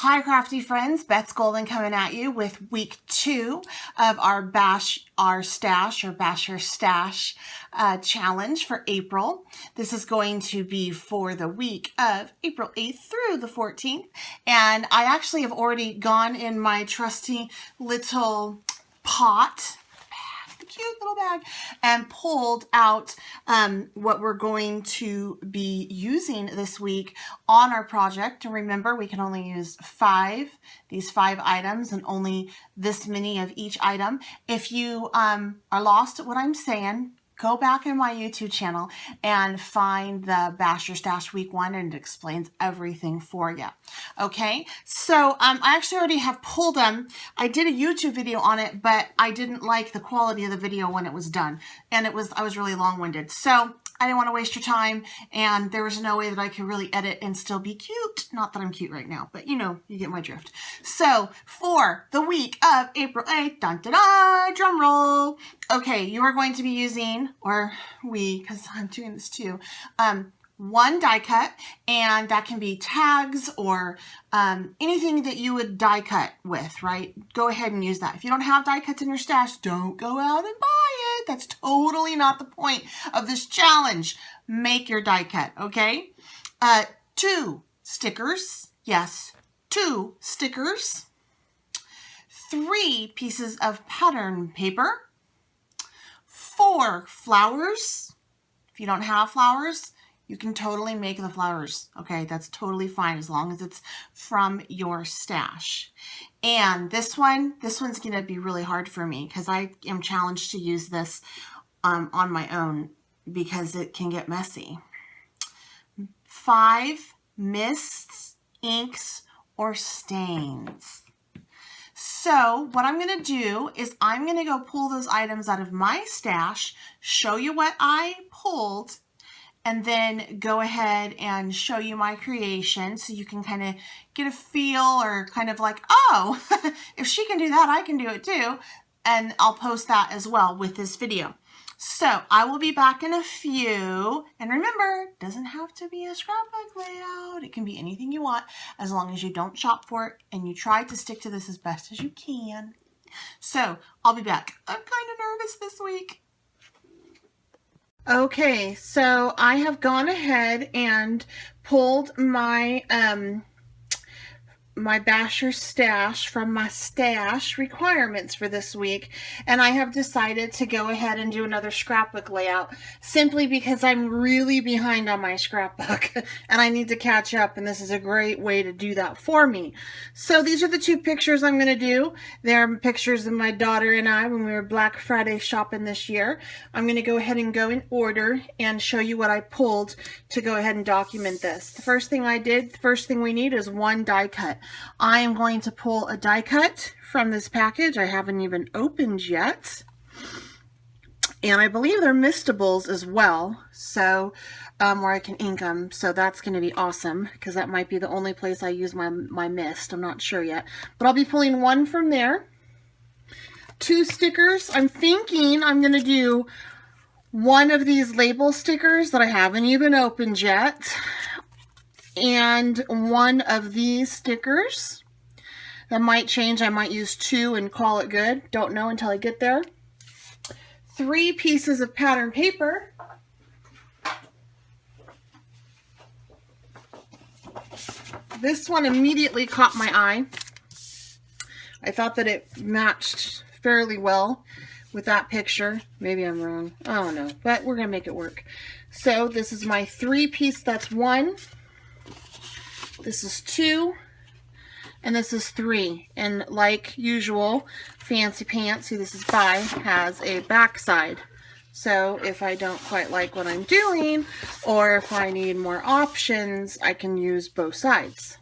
Hi crafty friends, Beth's Golden coming at you with week 2 of our Bash Our Stash or Bash Your Stash challenge for April. This is going to be for the week of April 8th through the 14th. And I actually have already gone in my trusty little pot, cute little bag, and pulled out what we're going to be using this week on our project. And remember, we can only use these five items and only this many of each item. If you are lost at what I'm saying, go back in my YouTube channel and find the Bash Your Stash week 1 and it explains everything for you. Okay, so I actually already have pulled them. I did a YouTube video on it, but I didn't like the quality of the video when it was done. And I was really long-winded. So I didn't want to waste your time, and there was no way that I could really edit and still be cute. Not that I'm cute right now, but you know, you get my drift. So for the week of April 8th, dun da da, drum roll. Okay, you are going to be using, or we, because I'm doing this too, one die cut, and that can be tags or anything that you would die cut with, right? Go ahead and use that. If you don't have die cuts in your stash, don't go out and buy it. That's totally not the point of this challenge. Make your die cut, okay? 2 stickers. Yes, 2 stickers. 3 pieces of pattern paper. 4 flowers. If you don't have flowers, you can totally make the flowers, okay? That's totally fine as long as it's from your stash. And this one's gonna be really hard for me because I am challenged to use this on my own because it can get messy. 5 mists, inks, or stains. So what I'm going to do is I'm going to go pull those items out of my stash, show you what I pulled, and then go ahead and show you my creation so you can kind of get a feel or kind of like, oh, if she can do that, I can do it too. And I'll post that as well with this video. So I will be back in a few. And remember, it doesn't have to be a scrapbook layout. It can be anything you want as long as you don't shop for it and you try to stick to this as best as you can. So I'll be back. I'm kind of nervous this week. Okay, so I have gone ahead and pulled my my Bash Your Stash from my stash requirements for this week, and I have decided to go ahead and do another scrapbook layout simply because I'm really behind on my scrapbook and I need to catch up, and this is a great way to do that for me. So these are the 2 pictures I'm going to do. They're pictures of my daughter and I when we were Black Friday shopping this year. I'm going to go ahead and go in order and show you what I pulled to go ahead and document this. The first thing we need is 1 die cut. I am going to pull a die cut from this package I haven't even opened yet. And I believe they're mistables as well, so where I can ink them. So that's going to be awesome because that might be the only place I use my mist. I'm not sure yet. But I'll be pulling 1 from there. 2 stickers. I'm thinking I'm going to do 1 of these label stickers that I haven't even opened yet. And 1 of these stickers. That might change. I might use 2 and call it good. Don't know until I get there. 3 pieces of pattern paper. This one immediately caught my eye. I thought that it matched fairly well with that picture. Maybe I'm wrong. I don't know. But we're going to make it work. So this is my 3 piece. That's 1. This is 2, and this is 3. And like usual, Fancy Pants, who this is by, has a back side. So if I don't quite like what I'm doing, or if I need more options, I can use both sides.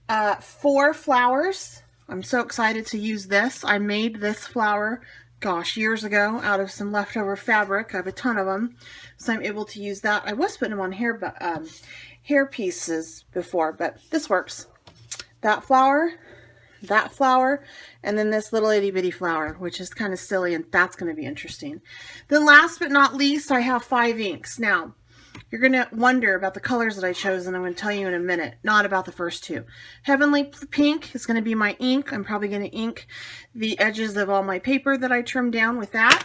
4 flowers. I'm so excited to use this. I made this flower, gosh, years ago out of some leftover fabric. I have a ton of them, so I'm able to use that. I was putting them on hair pieces before, but this works. That flower, and then this little itty bitty flower, which is kind of silly, and that's going to be interesting. Then last but not least, I have 5 inks. Now, You're going to wonder about the colors that I chose, and I'm going to tell you in a minute, not about the first two. Heavenly Pink is going to be my ink. I'm probably going to ink the edges of all my paper that I trimmed down with that.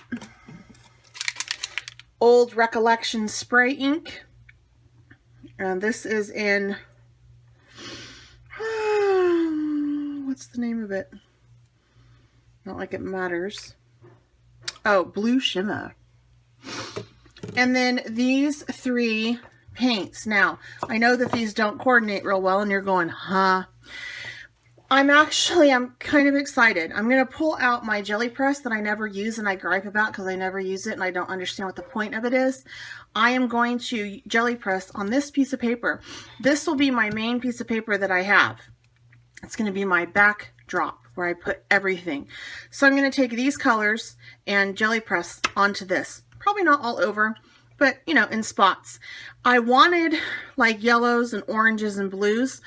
Old Recollection Spray ink. And this is in, what's the name of it? Not like it matters. Oh, Blue Shimmer. And then these three paints. Now, I know that these don't coordinate real well, and you're going, huh? I'm kind of excited. I'm going to pull out my jelly press that I never use and I gripe about because I never use it and I don't understand what the point of it is. I am going to jelly press on this piece of paper. This will be my main piece of paper that I have. It's going to be my backdrop where I put everything. So I'm going to take these colors and jelly press onto this. Probably not all over, but you know, in spots. I wanted like yellows and oranges and blues,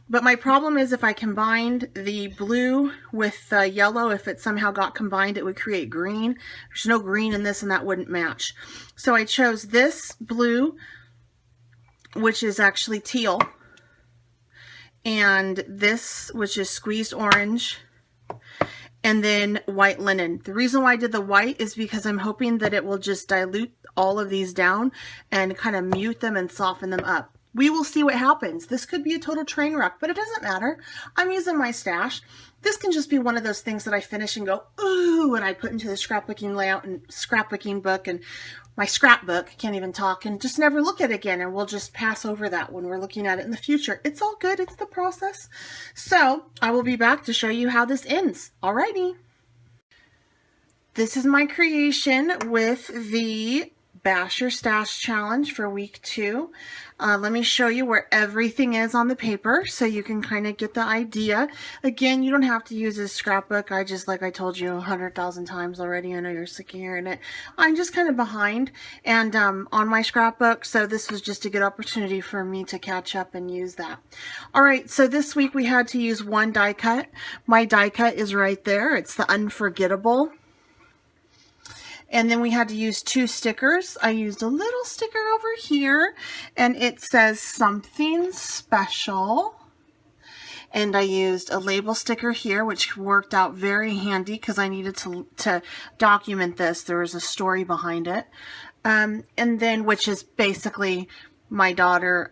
but my problem is if I combined the blue with the yellow, if it somehow got combined, it would create green. There's no green in this and that wouldn't match. So I chose this blue, which is actually teal, and this, which is squeezed orange, and then white linen. The reason why I did the white is because I'm hoping that it will just dilute all of these down and kind of mute them and soften them up. We will see what happens. This could be a total train wreck, but it doesn't matter. I'm using my stash. This can just be one of those things that I finish and go, ooh, and I put into the scrapbooking layout and scrapbooking book and my scrapbook, can't even talk, and just never look at it again, and we'll just pass over that when we're looking at it in the future. It's all good. It's the process. So I will be back to show you how this ends. Alrighty. This is my creation with the Bash Your Stash challenge for week 2. Let me show you where everything is on the paper so you can kind of get the idea. Again, you don't have to use this scrapbook. Like I told you 100,000 times already, I know you're sick of hearing it. I'm just kind of behind and on my scrapbook, so this was just a good opportunity for me to catch up and use that. All right, so this week we had to use one die cut. My die cut is right there. It's the Unforgettable. And then we had to use 2 stickers. I used a little sticker over here, and it says something special. And I used a label sticker here, which worked out very handy because I needed to document this. There was a story behind it. And then, which is basically my daughter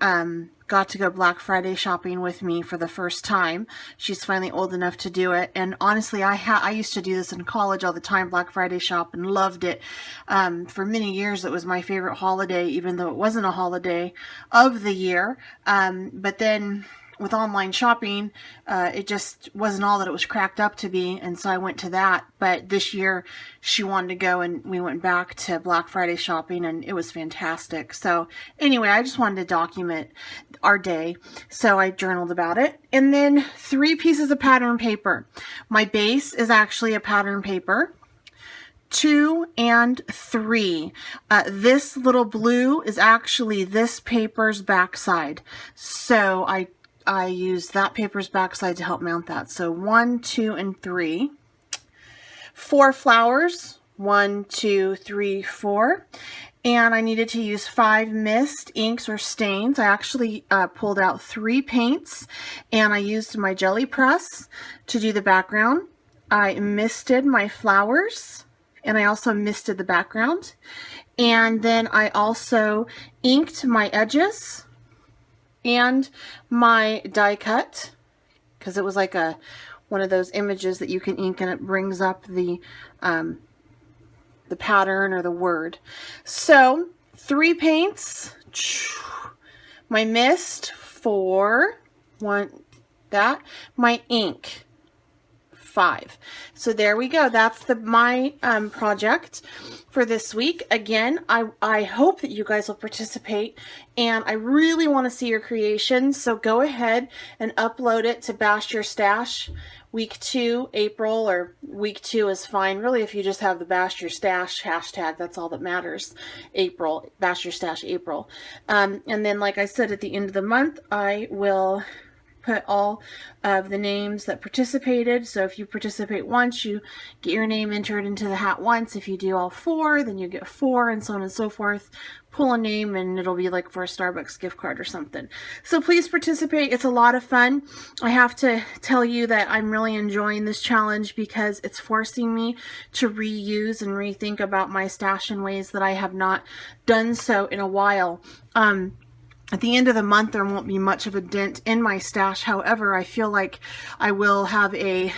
got to go Black Friday shopping with me for the first time. She's finally old enough to do it. And honestly, I used to do this in college all the time, Black Friday shop, and loved it. For many years, it was my favorite holiday, even though it wasn't a holiday of the year. But then with online shopping, it just wasn't all that it was cracked up to be, and so I went to that. But this year she wanted to go, and we went back to Black Friday shopping, and it was fantastic. So anyway, I just wanted to document our day, so I journaled about it. And then 3 pieces of pattern paper. My base is actually a pattern paper. 2 and 3. This little blue is actually this paper's backside, so I used that paper's backside to help mount that. So 1, 2, and 3. 4 flowers. 1, 2, 3, 4. And I needed to use 5 mist inks or stains. I actually pulled out 3 paints, and I used my jelly press to do the background. I misted my flowers, and I also misted the background. And then I also inked my edges and my die cut, because it was like one of those images that you can ink and it brings up the pattern or the word. So 3 paints, my mist, 4, 1, that, my ink, 5. So there we go. That's my project for this week. Again, I hope that you guys will participate, and I really want to see your creations. So go ahead and upload it to Bash Your Stash week 2, April, or week 2 is fine. Really, if you just have the Bash Your Stash hashtag, that's all that matters. April, Bash Your Stash April. And then, like I said, at the end of the month, I will put all of the names that participated. So if you participate once, you get your name entered into the hat once. If you do all 4, then you get 4, and so on and so forth. pull a name and it'll be like for a Starbucks gift card or something. So please participate. It's a lot of fun. I have to tell you that I'm really enjoying this challenge because it's forcing me to reuse and rethink about my stash in ways that I have not done so in a while. At the end of the month, there won't be much of a dent in my stash. However, I feel like I will have a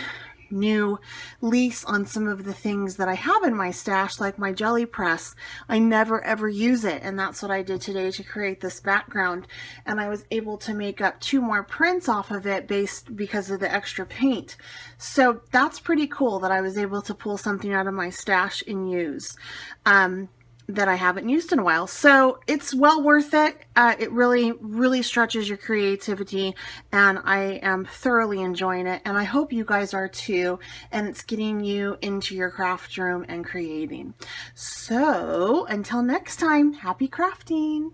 new lease on some of the things that I have in my stash, like my jelly press. I never ever use it, and that's what I did today to create this background, and I was able to make up 2 more prints off of it because of the extra paint. So that's pretty cool that I was able to pull something out of my stash and use that I haven't used in a while. So it's well worth it. It really stretches your creativity, and I am thoroughly enjoying it, and I hope you guys are too, and it's getting you into your craft room and creating. So until next time, happy crafting.